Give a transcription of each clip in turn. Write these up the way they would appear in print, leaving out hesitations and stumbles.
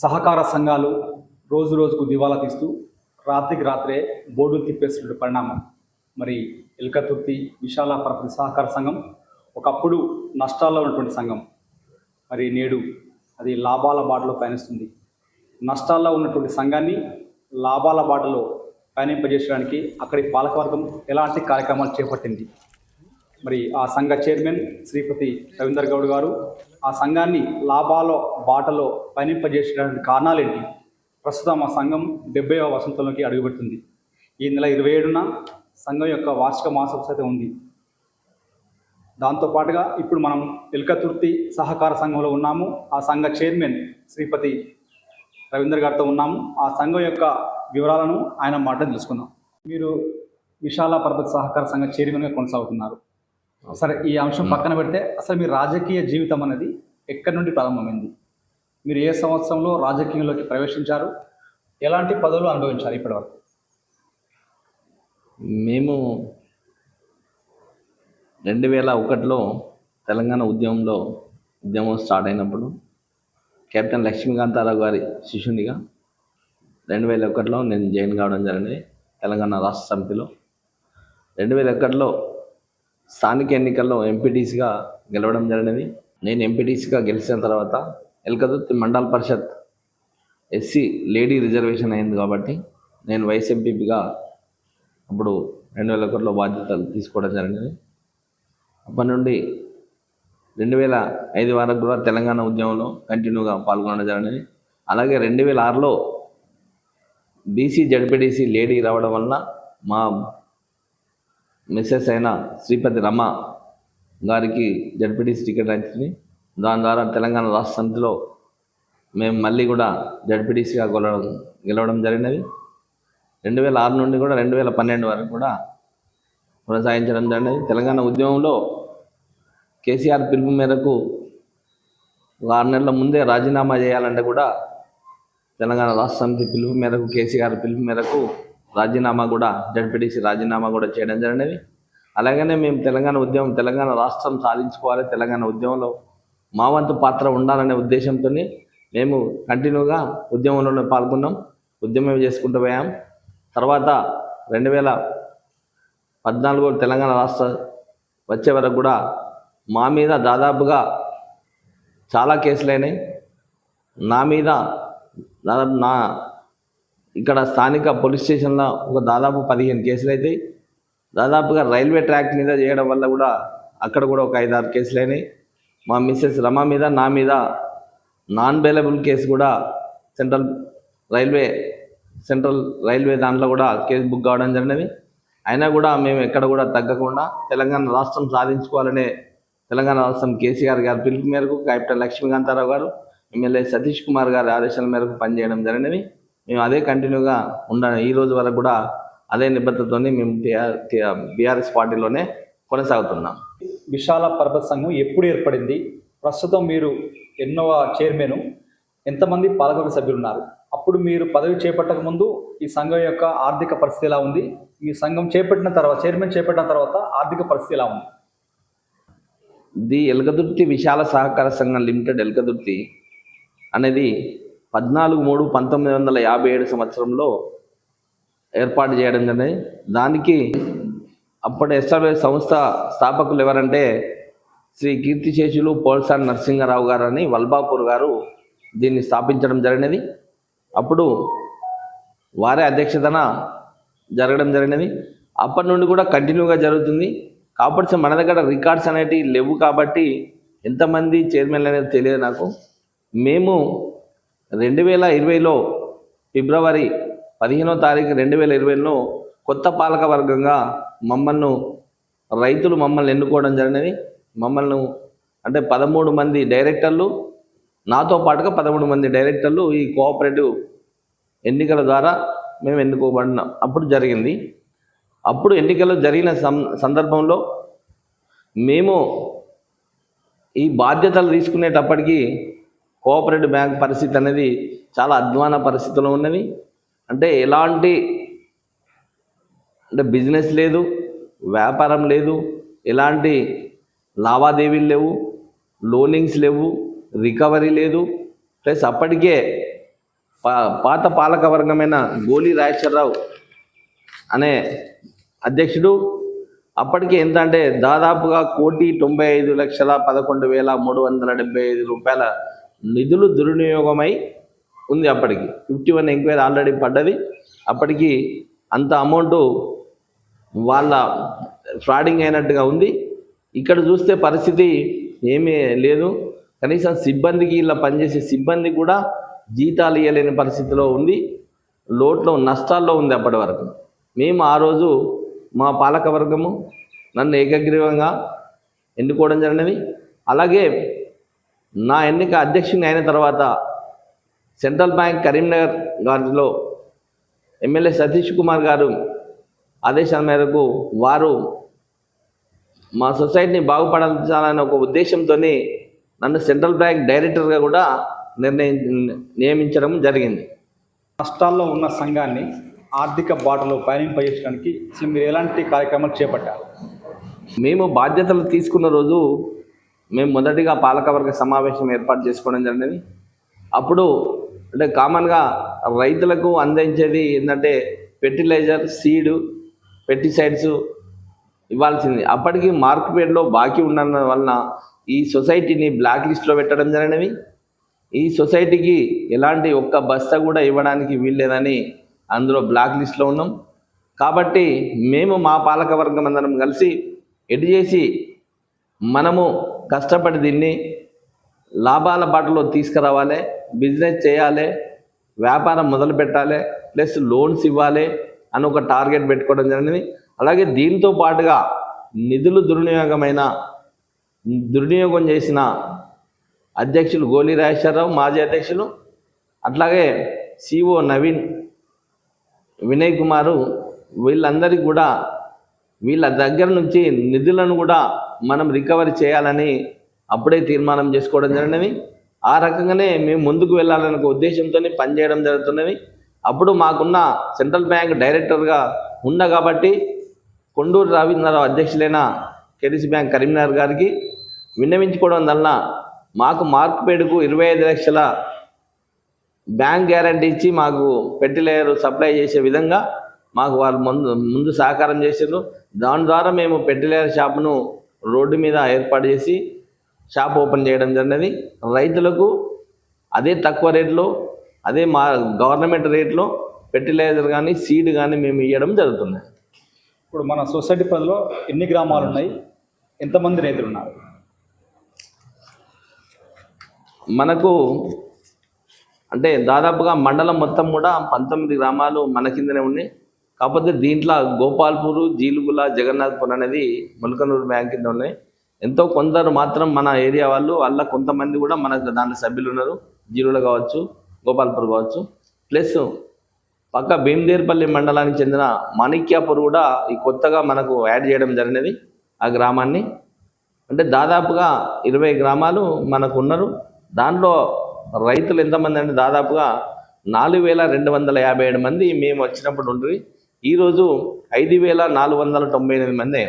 సహకార సంఘాలు రోజు రోజుకు దివాలా తీస్తూ రాత్రికి రాత్రే బోర్డులు తిప్పేస్తున్న పరిణామం. మరి ఎల్కతుర్తి విశాల పరపతి సహకార సంఘం ఒకప్పుడు నష్టాల్లో ఉన్నటువంటి సంఘం, మరి నేడు అది లాభాల బాటలో పయనిస్తుంది. నష్టాల్లో ఉన్నటువంటి సంఘాన్ని లాభాల బాటలో పయనింపజేయడానికి అక్కడి పాలకవర్గం ఎలాంటి కార్యక్రమాలు చేపట్టింది? మరి ఆ సంఘ చైర్మన్ శ్రీపతి రవీందర్ గౌడ్ గారు ఆ సంఘాన్ని లాభాల బాటలో పయనింపజేసడానికి కారణాలేంటి? ప్రస్తుతం ఆ సంఘం 70వ వసంతంలోకి అడుగుపెడుతుంది. ఈ నెల 27న సంఘం యొక్క వార్షిక మాసోత్సవం ఉంది. దాంతోపాటుగా ఇప్పుడు మనం ఎల్కతుర్తి సహకార సంఘంలో ఉన్నాము. ఆ సంఘ చైర్మన్ శ్రీపతి రవీందర్ గారితో ఉన్నాము. ఆ సంఘం యొక్క వివరాలను ఆయన మాట తెలుసుకుందాం. మీరు విశాల పరపతి సహకార సంఘ చైర్మన్గా కొనసాగుతున్నారు. సరే, ఈ అంశం పక్కన పెడితే అసలు మీ రాజకీయ జీవితం అనేది ఎక్కడి నుండి ప్రారంభమైంది? మీరు ఏ సంవత్సరంలో రాజకీయంలోకి ప్రవేశించారు? ఎలాంటి పదవులు అనుభవించారు ఇప్పటివరకు? మేము 2001లో తెలంగాణ ఉద్యమం స్టార్ట్ అయినప్పుడు కెప్టెన్ లక్ష్మీకాంతారావు గారి శిష్యునిగా 2001లో నేను జాయిన్ కావడం జరిగింది తెలంగాణ రాష్ట్ర సమితిలో. 2001లో స్థానిక ఎన్నికల్లో ఎంపీటీసీగా గెలవడం జరిగినది. నేను ఎంపీటీసీగా గెలిచిన తర్వాత ఎల్కతుర్తి మండల పరిషత్ ఎస్సీ లేడీ రిజర్వేషన్ అయింది కాబట్టి నేను వైస్ ఎంపీపీగా అప్పుడు 2001లో బాధ్యతలు తీసుకోవడం జరిగినది. అప్పటి నుండి 2005 వరకు కూడా తెలంగాణ ఉద్యమంలో కంటిన్యూగా పాల్గొనడం జరిగినది. అలాగే 2006లో బీసీ జడ్పీటీసీ లేడీ రావడం వలన మా మిస్సెస్ అయిన శ్రీపతి రమ గారికి జడ్పీటీసీ టికెట్ వచ్చింది. దాని ద్వారా తెలంగాణ రాష్ట్ర సమితిలో మేము మళ్ళీ కూడా జడ్పీటీసీగా గెలవడం జరిగినది. 2006 నుండి కూడా 2012 వరకు కూడా కొనసాగించడం జరిగినది. తెలంగాణ ఉద్యమంలో కేసీఆర్ పిలుపు మేరకు 6 నెలల ముందే రాజీనామా చేయాలంటే కూడా తెలంగాణ రాష్ట్ర సమితి పిలుపు మేరకు, కేసీఆర్ పిలుపు మేరకు రాజీనామా కూడా జడ్పీటీసీ రాజీనామా కూడా చేయడం జరిగినది. అలాగనే మేము తెలంగాణ రాష్ట్రం సాధించుకోవాలి, తెలంగాణ ఉద్యమంలో మా వంతు పాత్ర ఉండాలనే ఉద్దేశంతో మేము కంటిన్యూగా ఉద్యమంలోనే పాల్గొన్నాం, ఉద్యమం చేసుకుంటూ పోయాం. తర్వాత 2014 తెలంగాణ రాష్ట్ర వచ్చే వరకు కూడా మా మీద దాదాపుగా చాలా కేసులు అయినాయి. నా మీద ఇక్కడ స్థానిక పోలీస్ స్టేషన్లో ఒక దాదాపు 15 కేసులు అవుతాయి. దాదాపుగా రైల్వే ట్రాక్ మీద చేయడం వల్ల కూడా అక్కడ కూడా ఒక 5-6 కేసులు అయినాయి. మా మిస్సెస్ రమ మీద, నా మీద నాన్ బెయిలబుల్ కేసు కూడా సెంట్రల్ రైల్వే దాంట్లో కూడా కేసు బుక్ కావడం జరిగినది. అయినా కూడా మేము ఎక్కడ కూడా తగ్గకుండా తెలంగాణ రాష్ట్రం సాధించుకోవాలనే తెలంగాణ రాష్ట్రం కేసీఆర్ గారి పిలుపు మేరకు, కెప్టెన్ లక్ష్మీకాంతారావు గారు, ఎమ్మెల్యే సతీష్ కుమార్ గారి ఆదేశాల మేరకు పనిచేయడం జరిగినవి. మేము అదే కంటిన్యూగా ఈ రోజు వరకు కూడా అదే నిబద్ధతతో మేము బీఆర్ఎస్ పార్టీలోనే కొనసాగుతున్నాం. విశాల పరపతి సంఘం ఎప్పుడు ఏర్పడింది? ప్రస్తుతం మీరు ఎన్నవ చైర్మన్? ఎంతమంది పాలకవర్గ సభ్యులు ఉన్నారు? అప్పుడు మీరు పదవి చేపట్టక ముందు ఈ సంఘం యొక్క ఆర్థిక పరిస్థితి ఎలా ఉంది? ఈ సంఘం చైర్మన్ చేపట్టిన తర్వాత ఆర్థిక పరిస్థితి ఎలా ఉంది? ది ఎల్కతుర్తి విశాల సహకార సంఘం లిమిటెడ్ ఎల్కతుర్తి అనేది 14/3/1957 సంవత్సరంలో ఏర్పాటు చేయడం జరిగింది. దానికి అప్పటి ఎస్టాబ్లిష్ సంస్థ స్థాపకులు ఎవరంటే శ్రీ కీర్తిశేషులు పోల్సాని నరసింహారావు గారు అని వల్బాపూర్ గారు దీన్ని స్థాపించడం జరిగినది. అప్పుడు వారే అధ్యక్షతన జరగడం జరిగినది. అప్పటి నుండి కూడా కంటిన్యూగా జరుగుతుంది. కాబట్టి మన దగ్గర రికార్డ్స్ అనేటివి లేవు కాబట్టి ఎంతమంది చైర్మన్లు అనేది తెలియదు నాకు. మేము 2020లో ఫిబ్రవరి 15వ తారీఖు 2020లో కొత్త పాలక వర్గంగా రైతులు మమ్మల్ని ఎన్నుకోవడం జరిగినది. అంటే 13 మంది డైరెక్టర్లు, నాతో పాటుగా 13 మంది డైరెక్టర్లు ఈ కోఆపరేటివ్ ఎన్నికల ద్వారా మేము ఎన్నుకోబడిన అప్పుడు జరిగింది. అప్పుడు ఎన్నికలు జరిగిన సందర్భంలో మేము ఈ బాధ్యతలు తీసుకునేటప్పటికీ కోఆపరేటివ్ బ్యాంక్ పరిస్థితి అనేది చాలా అధ్వాన పరిస్థితిలో ఉన్నది. అంటే ఎలాంటి బిజినెస్ లేదు, వ్యాపారం లేదు, ఎలాంటి లావాదేవీలు లేవు, లోనింగ్స్ లేవు, రికవరీ లేదు. ప్లస్ అప్పటికే పాత పాలక వర్గమైన గోలి రాజేశ్వరరావు అనే అధ్యక్షుడు అప్పటికి ఎంత అంటే దాదాపుగా 1,95,11,375 రూపాయల నిధులు దుర్వినియోగమై ఉంది. అప్పటికి 51 ఎంక్వైరీ ఆల్రెడీ పడ్డది. అప్పటికి అంత అమౌంట్ వాళ్ళ ఫ్రాడింగ్ అయినట్టుగా ఉంది. ఇక్కడ చూస్తే పరిస్థితి ఏమీ లేదు. కనీసం సిబ్బందికి ఇలా పనిచేసే సిబ్బంది కూడా జీతాలు ఇవ్వలేని పరిస్థితిలో ఉంది. లోట్లో నష్టాల్లో ఉంది అప్పటి వరకు. మేము ఆ రోజు మా పాలకవర్గము నన్ను ఏకగ్రీవంగా ఎన్నుకోవడం జరిగినది. అలాగే నా ఎన్నిక అధ్యక్షుని అయిన తర్వాత సెంట్రల్ బ్యాంక్ కరీంనగర్ గారిలో ఎమ్మెల్యే సతీష్ కుమార్ గారు ఆదేశాల మేరకు వారు మా సొసైటీని బాగుపడాలనే ఒక ఉద్దేశంతో నన్ను సెంట్రల్ బ్యాంక్ డైరెక్టర్గా కూడా నియమించడం జరిగింది. నష్టాల్లో ఉన్న సంఘాన్ని ఆర్థిక బాటలో పయనింపజేయడానికి అసలు మీరు ఎలాంటి కార్యక్రమాలు చేపట్టారు? మేము బాధ్యతలు తీసుకున్న రోజు మేము మొదటిగా పాలకవర్గ సమావేశం ఏర్పాటు చేసుకోవడం జరిగింది. అప్పుడు అంటే కామన్గా రైతులకు అందించేది ఏంటంటే ఫెర్టిలైజర్, సీడు, పెస్టిసైడ్స్ ఇవ్వాల్సింది. అప్పటికి మార్కెట్లో బాకీ ఉన్న వలన ఈ సొసైటీని బ్లాక్ లిస్ట్లో పెట్టడం జరిగినవి. ఈ సొసైటీకి ఎలాంటి ఒక్క బస్తా కూడా ఇవ్వడానికి వీల్లేదని అందులో బ్లాక్ లిస్ట్లో ఉన్నాం. కాబట్టి మేము మా పాలకవర్గం అందరం కలిసి ఎటు చేసి మనము కష్టపడి దీన్ని లాభాల బాటలో తీసుకురావాలి, బిజినెస్ చేయాలి, వ్యాపారం మొదలు పెట్టాలి, ప్లస్ లోన్స్ ఇవ్వాలి అని ఒక టార్గెట్ పెట్టుకోవడం జరిగింది. అలాగే దీంతో పాటుగా నిధులు దుర్వినియోగం చేసిన అధ్యక్షులు గోలి రాజేశ్వరరావు, మాజీ అధ్యక్షులు, అట్లాగే సిఓ నవీన్, వినయ్ కుమారు, వీళ్ళందరికీ కూడా వీళ్ళ దగ్గర నుంచి నిధులను కూడా మనం రికవరీ చేయాలని అప్పుడే తీర్మానం చేసుకోవడం జరిగినవి. ఆ రకంగానే మేము ముందుకు వెళ్ళాలనే ఒక ఉద్దేశంతో పనిచేయడం జరుగుతున్నది. అప్పుడు మాకున్న సెంట్రల్ బ్యాంక్ డైరెక్టర్గా ఉన్న కాబట్టి కొండూరు రవీంద్రరావు అధ్యక్షులైన కేడీసీ బ్యాంక్ కరీంనగర్ గారికి విన్నవించుకోవడం వలన మాకు మార్కెట్కు 25 లక్షల బ్యాంక్ గ్యారంటీ ఇచ్చి మాకు ఫెర్టిలైజర్ సప్లై చేసే విధంగా మాకు వాళ్ళు ముందు సహకారం చేసారు. దాని ద్వారా మేము ఫెర్టిలైజర్ షాప్ను రోడ్డు మీద ఏర్పాటు చేసి షాప్ ఓపెన్ చేయడం జరిగినది. రైతులకు అదే తక్కువ రేట్లో, అదే మా గవర్నమెంట్ రేట్లో ఫెర్టిలైజర్ కానీ సీడ్ కానీ మేము ఇవ్వడం జరుగుతుంది. ఇప్పుడు మన సొసైటీ పరిధిలో ఎన్ని గ్రామాలు ఉన్నాయి, ఎంతమంది రైతులు ఉన్నారు? మనకు అంటే దాదాపుగా మండలం మొత్తం కూడా 19 గ్రామాలు మన కిందనే ఉన్నాయి. కాకపోతే దీంట్లో గోపాల్పూరు, జీలుగుల, జగన్నాథ్పూర్ అనేది ములకనూరు బ్యాంక్ కింద ఉన్నాయి. ఎంతో కొందరు మాత్రం మన ఏరియా వాళ్ళ కొంతమంది కూడా మన దాంట్లో సభ్యులు ఉన్నారు. జీలుగుల కావచ్చు, గోపాల్పూర్ కావచ్చు, ప్లస్ పక్క భీమదేర్పల్లి మండలానికి చెందిన మాణిక్యాపూర్ కూడా ఈ కొత్తగా మనకు యాడ్ చేయడం జరిగినది. ఆ గ్రామాన్ని అంటే దాదాపుగా 20 గ్రామాలు మనకు ఉన్నారు. దాంట్లో రైతులు ఎంతమంది అంటే దాదాపుగా 4,257 మంది మేము వచ్చినప్పుడు ఉంటుంది. ఈరోజు 5,498 మంది.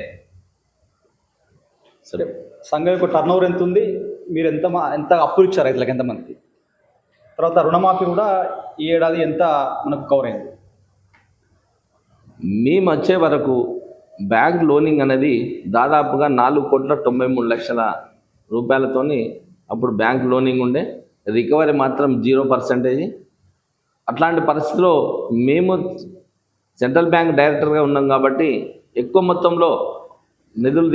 సరే, సంఘం యొక్క టర్నోవర్ ఎంత ఉంది? మీరు ఎంత అప్పులు ఇచ్చారు రైతులకు, ఎంతమంది? తర్వాత రుణమాఫీ కూడా ఈ ఏడాది ఎంత మనకు కవర్ అయింది? మేము వచ్చే వరకు బ్యాంక్ లోనింగ్ అనేది దాదాపుగా 4,93,00,000 రూపాయలతోని అప్పుడు బ్యాంక్ లోనింగ్ ఉండే. రికవరీ మాత్రం 0%. అట్లాంటి పరిస్థితిలో మేము సెంట్రల్ బ్యాంక్ డైరెక్టర్గా ఉన్నాం కాబట్టి ఎక్కువ మొత్తంలో నిధులు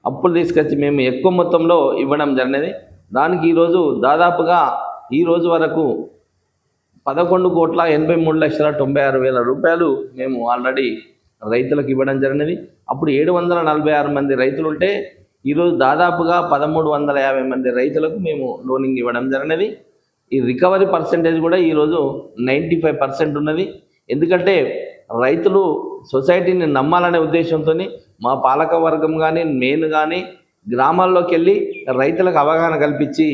అప్పులు తీసుకొచ్చి మేము ఎక్కువ మొత్తంలో ఇవ్వడం జరిగినది. దానికి ఈరోజు దాదాపుగా ఈరోజు వరకు 11,83,96,000 రూపాయలు మేము ఆల్రెడీ రైతులకు ఇవ్వడం జరిగినది. అప్పుడు 746 మంది రైతులు ఉంటే ఈరోజు దాదాపుగా 1,350 మంది రైతులకు మేము లోనింగ్ ఇవ్వడం జరిగినది. ఈ రికవరీ పర్సెంటేజ్ కూడా ఈరోజు 95% ఉన్నది. ఎందుకంటే రైతులు సొసైటీని నమ్మాలనే ఉద్దేశంతో మా పాలక వర్గం కానీ నేను కానీ గ్రామాల్లోకి వెళ్ళి రైతులకు అవగాహన కల్పించి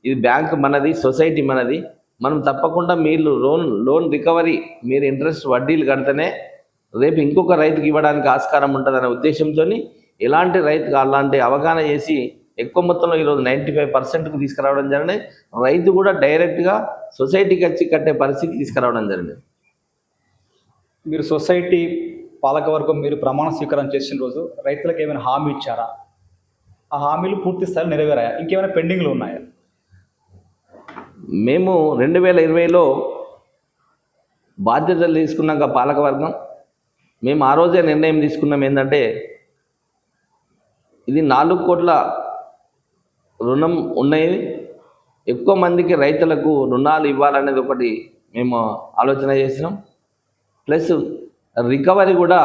ఇది బ్యాంక్ మనది, సొసైటీ మనది, మనం తప్పకుండా మీరు లోన్ రికవరీ, మీరు ఇంట్రెస్ట్ వడ్డీలు కడితేనే రేపు ఇంకొక రైతుకి ఇవ్వడానికి ఆస్కారం ఉంటుందనే ఉద్దేశంతో ఎలాంటి రైతుకు అలాంటి అవగాహన చేసి ఎక్కువ మొత్తంలో ఈరోజు 95%కు తీసుకురావడం జరిగింది. రైతు కూడా డైరెక్ట్గా సొసైటీకి వచ్చి కట్టే పరిస్థితికి తీసుకురావడం జరిగింది. మీరు సొసైటీ పాలకవర్గం మీరు ప్రమాణ స్వీకారం చేసిన రోజు రైతులకు ఏమైనా హామీ ఇచ్చారా? ఆ హామీలు పూర్తి స్థాయిలో నెరవేరాయా? ఇంకేమైనా పెండింగ్లు ఉన్నాయా? మేము 2020లో బాధ్యతలు తీసుకున్నాక పాలకవర్గం మేము ఆ రోజే నిర్ణయం తీసుకున్నాం ఏంటంటే ఇది 4 కోట్ల రుణం ఉన్నాయి, ఎక్కువ మందికి రైతులకు రుణాలు ఇవ్వాలనేది ఒకటి మేము ఆలోచన చేసినాం. ప్లస్ రికవరీ కూడా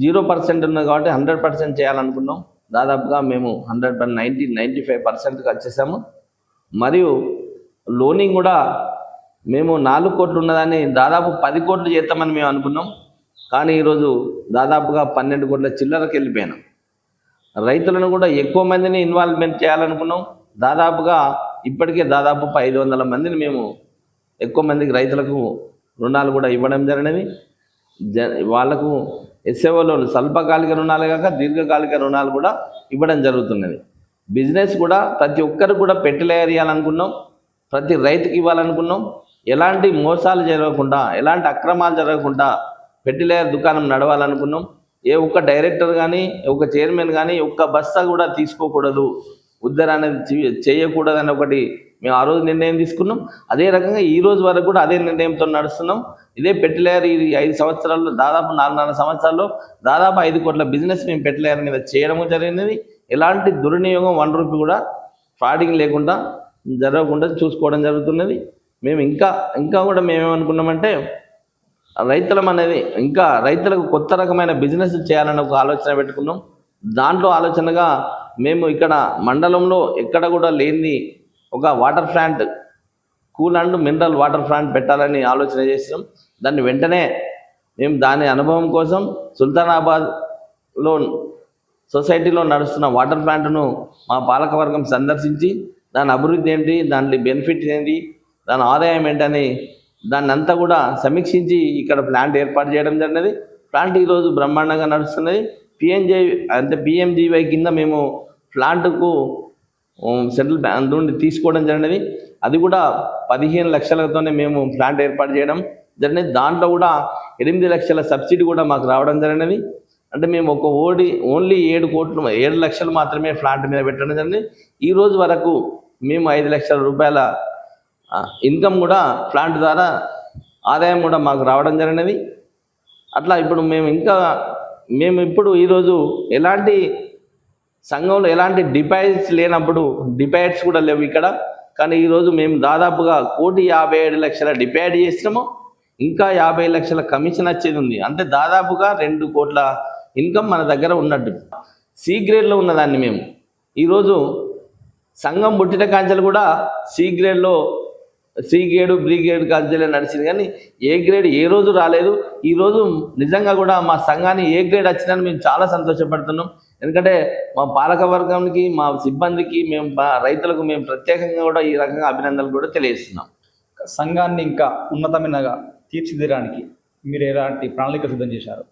0% ఉన్నది కాబట్టి 100% చేయాలనుకున్నాం. దాదాపుగా మేము 95%కి వచ్చేసాము. మరియు లోనింగ్ కూడా మేము 4 కోట్లు ఉన్నదాన్ని దాదాపు 10 కోట్లు చేస్తామని మేము అనుకున్నాం. కానీ ఈరోజు దాదాపుగా 12 కోట్ల చిల్లరకు వెళ్ళిపోయాను. రైతులను కూడా ఎక్కువ మందిని ఇన్వాల్వ్మెంట్ చేయాలనుకున్నాం. దాదాపుగా ఇప్పటికే దాదాపు 500 మందిని మేము ఎక్కువ మందికి రైతులకు రుణాలు కూడా ఇవ్వడం జరిగినవి. వాళ్లకు ఎస్ఏఓ లోన్లు స్వల్పకాలిక రుణాలు కాక దీర్ఘకాలిక రుణాలు కూడా ఇవ్వడం జరుగుతున్నది. బిజినెస్ కూడా ప్రతి ఒక్కరు కూడా పెట్టలేయాలనుకున్నాం, ప్రతి రైతుకి ఇవ్వాలనుకున్నాం. ఎలాంటి మోసాలు జరగకుండా, ఎలాంటి అక్రమాలు జరగకుండా ఫెర్టిలైజర్ దుకాణం నడవాలనుకున్నాం. ఏ ఒక్క డైరెక్టర్ కానీ, ఒక్క చైర్మన్ కానీ ఒక్క బస్తా కూడా తీసుకోకూడదు, ఉద్దర అనేది చేయకూడదని ఒకటి మేము ఆ రోజు నిర్ణయం తీసుకున్నాం. అదే రకంగా ఈ రోజు వరకు కూడా అదే నిర్ణయంతో నడుస్తున్నాం. ఇదే ఫెర్టిలైజర్ ఈ 5 సంవత్సరాల్లో దాదాపు 4.5 సంవత్సరాల్లో దాదాపు 5 కోట్ల బిజినెస్ మేము ఫెర్టిలైజర్ మీద చేయడం జరిగినది. ఎలాంటి దుర్వినియోగం 1 రూపీ కూడా ఫ్రాడింగ్ లేకుండా జరగకుండా చూసుకోవడం జరుగుతున్నది. మేము ఇంకా కూడా మేమేమనుకున్నామంటే రైతులం అనేది ఇంకా రైతులకు కొత్త రకమైన బిజినెస్ చేయాలని ఒక ఆలోచన పెట్టుకున్నాం. దాంట్లో ఆలోచనగా మేము ఇక్కడ మండలంలో ఎక్కడ కూడా లేని ఒక water plant, cool and mineral water plant పెట్టాలని ఆలోచన చేసినాం. దాన్ని వెంటనే మేము దాని అనుభవం కోసం సుల్తానాబాద్లో సొసైటీలో నడుస్తున్న వాటర్ ప్లాంట్ను మా పాలకవర్గం సందర్శించి దాని అభివృద్ధి ఏంటి, దాని బెనిఫిట్ ఏంటి, దాని ఆదాయం ఏంటని దాన్ని అంతా కూడా సమీక్షించి ఇక్కడ ప్లాంట్ ఏర్పాటు చేయడం జరిగినది. ప్లాంట్ ఈరోజు బ్రహ్మాండంగా నడుస్తున్నది. పిఎంజీవై కింద మేము ప్లాంట్కు సెంట్రల్ బ్యాంక్ నుండి తీసుకోవడం జరిగినది. అది కూడా 15 లక్షలతోనే మేము ప్లాంట్ ఏర్పాటు చేయడం జరిగినది. దాంట్లో కూడా 8 లక్షల సబ్సిడీ కూడా మాకు రావడం జరిగినది. అంటే మేము ఓన్లీ 7 లక్షలు మాత్రమే ప్లాంట్ మీద పెట్టడం జరిగింది. ఈ రోజు వరకు మేము 5 లక్షల రూపాయల ఇన్కమ్ కూడా ప్లాంట్ ద్వారా ఆదాయం కూడా మాకు రావడం జరిగినది. అట్లా ఇప్పుడు మేము ఇప్పుడు ఈరోజు ఎలాంటి సంఘంలో ఎలాంటి డిపాజిట్స్ లేనప్పుడు డిపాజిట్స్ కూడా లేవు ఇక్కడ. కానీ ఈరోజు మేము దాదాపుగా 1,57,00,000 డిపాజిట్ చేసినాము. ఇంకా 50 లక్షల కమిషన్ వచ్చేది ఉంది. అంటే దాదాపుగా 2 కోట్ల ఇన్కమ్ మన దగ్గర ఉన్నట్టు. సి గ్రేడ్లో ఉన్నదాన్ని మేము ఈరోజు సంఘం పుట్టిన కాంచెలు కూడా సి గ్రేడ్లో, సి గ్రేడ్, బి గ్రేడ్ కాంచెలే నడిచింది. కానీ ఏ గ్రేడ్ ఏ రోజు రాలేదు. ఈరోజు నిజంగా కూడా మా సంఘాన్ని ఏ గ్రేడ్ వచ్చిందని మేము చాలా సంతోషపడుతున్నాం. ఎందుకంటే మా పాలకవర్గానికి, మా సిబ్బందికి, మేము రైతులకు మేము ప్రత్యేకంగా కూడా ఈ రకంగా అభినందనలు కూడా తెలియజేస్తున్నాం. సంఘాన్ని ఇంకా ఉన్నతమైనగా తీర్చిదిద్దడానికి మీరు ఎలాంటి ప్రణాళిక సిద్ధం చేశారు?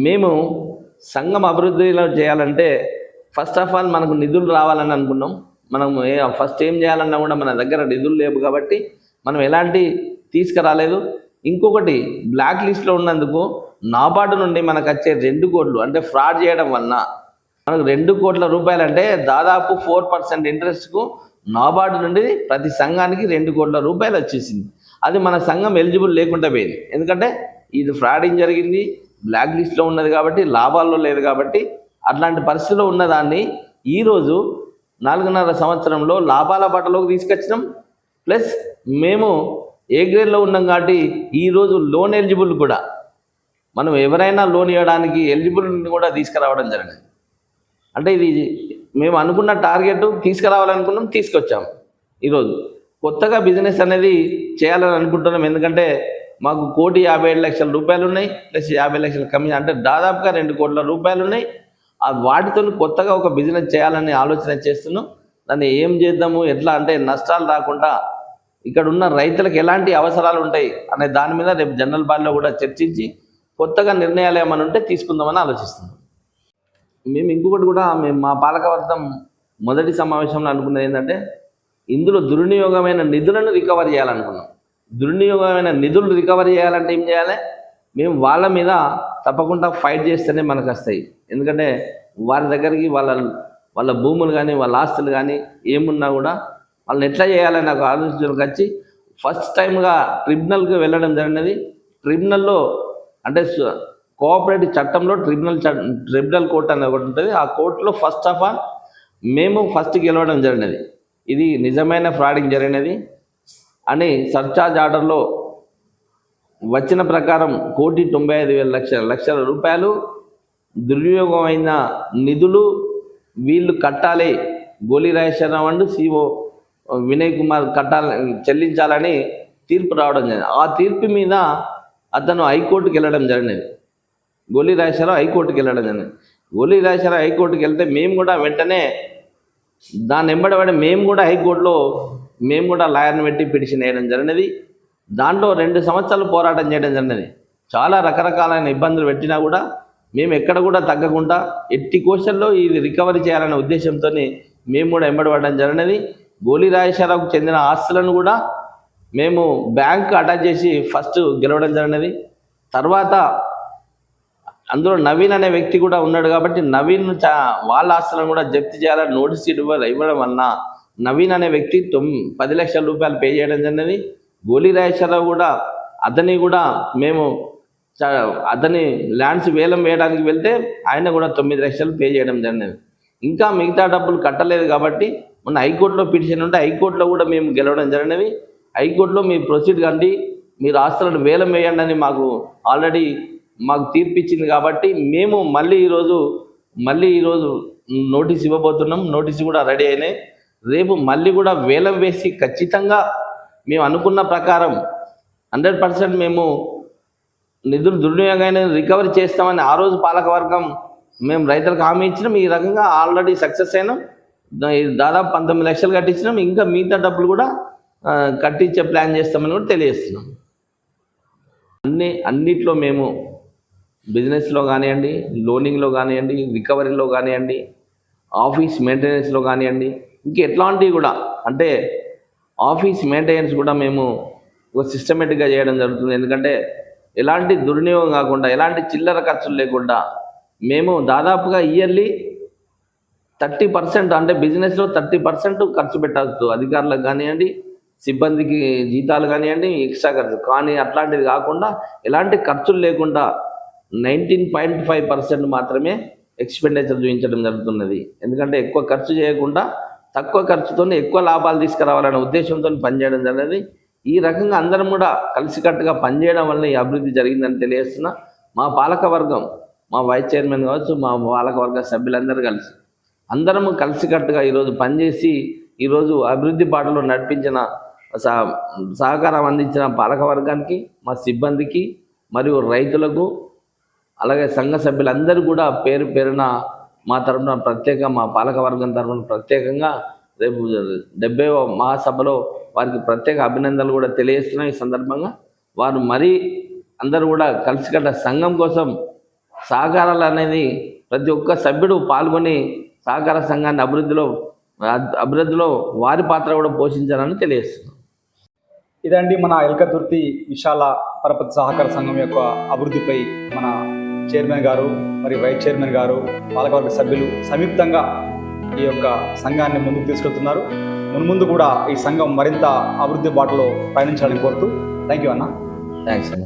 మేము సంఘం అభివృద్ధిలో చేయాలంటే ఫస్ట్ ఆఫ్ ఆల్ మనకు నిధులు రావాలని అనుకున్నాం. మనం ఫస్ట్ ఏం చేయాలన్నా కూడా మన దగ్గర నిధులు లేవు కాబట్టి మనం ఎలాంటి తీసుకురాలేదు. ఇంకొకటి బ్లాక్ లిస్ట్లో ఉన్నందుకు నాబార్డు నుండి మనకు వచ్చే 2 కోట్లు అంటే ఫ్రాడ్ చేయడం వలన మనకు 2 కోట్ల రూపాయలు అంటే దాదాపు 4% ఇంట్రెస్ట్కు నాబార్డు నుండి ప్రతి సంఘానికి 2 కోట్ల రూపాయలు వచ్చేసింది. అది మన సంఘం ఎలిజిబుల్ లేకుండా పోయింది. ఎందుకంటే ఇది ఫ్రాడింగ్ జరిగింది, బ్లాక్ లిస్ట్లో ఉన్నది కాబట్టి, లాభాల్లో లేదు కాబట్టి. అట్లాంటి పరిస్థితిలో ఉన్నదాన్ని ఈరోజు 4.5 సంవత్సరంలో లాభాల బాటలోకి తీసుకొచ్చినాం. ప్లస్ మేము ఏ గ్రేడ్లో ఉన్నాం కాబట్టి ఈరోజు లోన్ ఎలిజిబుల్ కూడా మనం ఎవరైనా లోన్ ఇవ్వడానికి ఎలిజిబుల్ కూడా తీసుకురావడం జరిగింది. అంటే ఇది మేము అనుకున్న టార్గెట్ తీసుకురావాలనుకున్నాం, తీసుకొచ్చాం. ఈరోజు కొత్తగా బిజినెస్ అనేది చేయాలని అనుకుంటున్నాం. ఎందుకంటే మాకు 1,57,00,000 రూపాయలు ఉన్నాయి, ప్లస్ 50 లక్షల కమిషన్, అంటే దాదాపుగా 2 కోట్ల రూపాయలు ఉన్నాయి. వాటితో కొత్తగా ఒక బిజినెస్ చేయాలని ఆలోచన చేస్తున్నాం. దాన్ని ఏం చేద్దాము, ఎట్లా అంటే నష్టాలు రాకుండా ఇక్కడ ఉన్న రైతులకు ఎలాంటి అవసరాలు ఉంటాయి అనే దాని మీద రేపు జనరల్ బాడీలో కూడా చర్చించి కొత్తగా నిర్ణయాలు ఏమైనా ఉంటే తీసుకుందామని ఆలోచిస్తున్నాం. మేము ఇంకొకటి కూడా మా పాలకవర్గం మొదటి సమావేశంలో అనుకున్నది ఏంటంటే ఇందులో దుర్వినియోగమైన నిధులను రికవర్ చేయాలనుకున్నాం. దుర్వినియోగమైన నిధులు రికవర్ చేయాలంటే ఏం చేయాలి? మేము వాళ్ళ మీద తప్పకుండా ఫైట్ చేస్తేనే మనకు వస్తాయి. ఎందుకంటే వారి దగ్గరికి వాళ్ళ భూములు కానీ వాళ్ళ ఆస్తులు కానీ ఏమున్నా కూడా వాళ్ళని ఎట్లా చేయాలని నాకు ఆలోచనకు వచ్చి ఫస్ట్ టైంగా ట్రిబ్యునల్కి వెళ్ళడం జరిగినది. ట్రిబ్యునల్లో అంటే కోఆపరేటివ్ చట్టంలో ట్రిబ్యునల్ కోర్ట్ అనేది ఒకటి ఉంటుంది. ఆ కోర్టులో ఫస్ట్ ఆఫ్ ఆల్ మేము ఫస్ట్ గెలవడం జరిగినది. ఇది నిజమైన ఫ్రాడింగ్ జరిగినది అని సర్చార్జ్ ఆర్డర్లో వచ్చిన ప్రకారం 1,95,00,000 రూపాయలు దుర్వినియోగమైన నిధులు వీళ్ళు కట్టాలి, గోలి రాజేశ్వరరావు అండ్ సిఓ వినయ్ కుమార్ చెల్లించాలని తీర్పు రావడం జరిగింది. ఆ తీర్పు మీద అతను హైకోర్టుకి వెళ్ళడం జరిగినది. గోలి రాజేశ్వరరావు హైకోర్టుకి వెళ్ళడం జరిగింది. గోలి రాజేశ్వరరావు హైకోర్టుకి వెళ్తే మేము కూడా వెంటనే దాన్ని వెంబడబడి మేము కూడా హైకోర్టులో లాయర్ని పెట్టి పిటిషన్ వేయడం జరిగినది. దాంట్లో 2 సంవత్సరాలు పోరాటం చేయడం జరిగినది. చాలా రకరకాలైన ఇబ్బందులు పెట్టినా కూడా మేము ఎక్కడ కూడా తగ్గకుండా ఎట్టి కోశల్లో ఇది రికవరీ చేయాలనే ఉద్దేశంతో మేము కూడా వెంబడబడడం జరిగినది. గోలి రాజేశ్వరరావుకు చెందిన ఆస్తులను కూడా మేము బ్యాంకు అటాచ్ చేసి ఫస్ట్ గెలవడం జరిగినది. తర్వాత అందులో నవీన్ అనే వ్యక్తి కూడా ఉన్నాడు కాబట్టి నవీన్ వాళ్ళ ఆస్తులను కూడా జప్తు చేయాలని నోటీస్ ఇవ్వడం వలన నవీన్ అనే వ్యక్తి 10 లక్షల రూపాయలు పే చేయడం జరిగినది. గోలి రాజేశ్వరరావు కూడా మేము అతని ల్యాండ్స్ వేలం వేయడానికి వెళ్తే ఆయన కూడా 9 లక్షలు పే చేయడం జరిగినది. ఇంకా మిగతా డబ్బులు కట్టలేదు కాబట్టి మొన్న హైకోర్టులో పిటిషన్ ఉంటే హైకోర్టులో కూడా మేము గెలవడం జరిగినవి. హైకోర్టులో మీరు ప్రొసీడ్ కండి, మీరు ఆస్తులను వేలం వేయండి అని ఆల్రెడీ మాకు తీర్పు ఇచ్చింది. కాబట్టి మేము మళ్ళీ ఈరోజు నోటీస్ ఇవ్వబోతున్నాం. నోటీసు కూడా రెడీ అయినాయి. రేపు మళ్ళీ కూడా వేలం వేసి ఖచ్చితంగా మేము అనుకున్న ప్రకారం 100% మేము నిధులు దుర్వినియోగాన్ని రికవరీ చేస్తామని ఆ రోజు పాలకవర్గం మేము రైతులకు హామీ ఇచ్చినాం. ఈ రకంగా ఆల్రెడీ సక్సెస్ అయినాం. దాదాపు 19 లక్షలు కట్టించినాం. ఇంకా మిగతా డబ్బులు కూడా కట్టించే ప్లాన్ చేస్తామని కూడా తెలియజేస్తున్నాం. అన్నిట్లో మేము బిజినెస్లో కానివ్వండి, లోనింగ్లో కానివ్వండి, రికవరీలో కానివ్వండి, ఆఫీస్ మెయింటెనెన్స్లో కానివ్వండి, ఇంకా ఎట్లాంటివి కూడా అంటే ఆఫీస్ మెయింటెనెన్స్ కూడా మేము ఒక సిస్టమేటిక్గా చేయడం జరుగుతుంది. ఎందుకంటే ఎలాంటి దుర్వినియోగం కాకుండా, ఎలాంటి చిల్లర ఖర్చులు లేకుండా మేము దాదాపుగా ఇయర్లీ 30% అంటే బిజినెస్లో 30% ఖర్చు పెట్టచ్చు. అధికారులకు కానివ్వండి, సిబ్బందికి జీతాలు కానివ్వండి, ఎక్స్ట్రా ఖర్చు కానీ అట్లాంటిది కాకుండా ఎలాంటి ఖర్చులు లేకుండా 19.5% మాత్రమే ఎక్స్పెండిచర్ చూపించడం జరుగుతున్నది. ఎందుకంటే ఎక్కువ ఖర్చు చేయకుండా తక్కువ ఖర్చుతో ఎక్కువ లాభాలు తీసుకురావాలనే ఉద్దేశంతో పనిచేయడం జరిగింది. ఈ రకంగా అందరం కూడా కలిసికట్టుగా పనిచేయడం వల్ల ఈ అభివృద్ధి జరిగిందని తెలియజేస్తున్నా. మా పాలకవర్గం, మా వైస్ చైర్మన్ కావచ్చు, మా పాలకవర్గ సభ్యులందరూ అందరము కలిసికట్టుగా ఈరోజు పనిచేసి ఈరోజు అభివృద్ధి బాటలో నడిపించిన సహకారం అందించిన పాలకవర్గానికి, మా సిబ్బందికి మరియు రైతులకు, అలాగే సంఘ సభ్యులందరూ కూడా పేరు పేరున మా తరఫున మా పాలకవర్గం తరఫున ప్రత్యేకంగా రేపు 70వ మహాసభలో వారికి ప్రత్యేక అభినందనలు కూడా తెలియజేస్తున్నాం. ఈ సందర్భంగా వారు అందరూ కూడా కలిసికట్ట సంఘం కోసం సహకారాలు అనేది ప్రతి ఒక్క సభ్యుడు పాల్గొని సహకార సంఘాన్ని అభివృద్ధిలో వారి పాత్ర కూడా పోషించాలని తెలియజేస్తున్నాం. ఇదండి మన ఎల్కతుర్తి విశాల పరపతి సహకార సంఘం యొక్క అభివృద్ధిపై మన చైర్మన్ గారు మరి వైస్ చైర్మన్ గారు పాలకవర్గ సభ్యులు సంయుక్తంగా ఈ యొక్క సంఘాన్ని ముందుకు తీసుకెళ్తున్నారు. మున్ముందు కూడా ఈ సంఘం మరింత అభివృద్ధి బాటలో పయనించాలని కోరుతూ థ్యాంక్ యూ అన్న. థ్యాంక్స్ అన్న.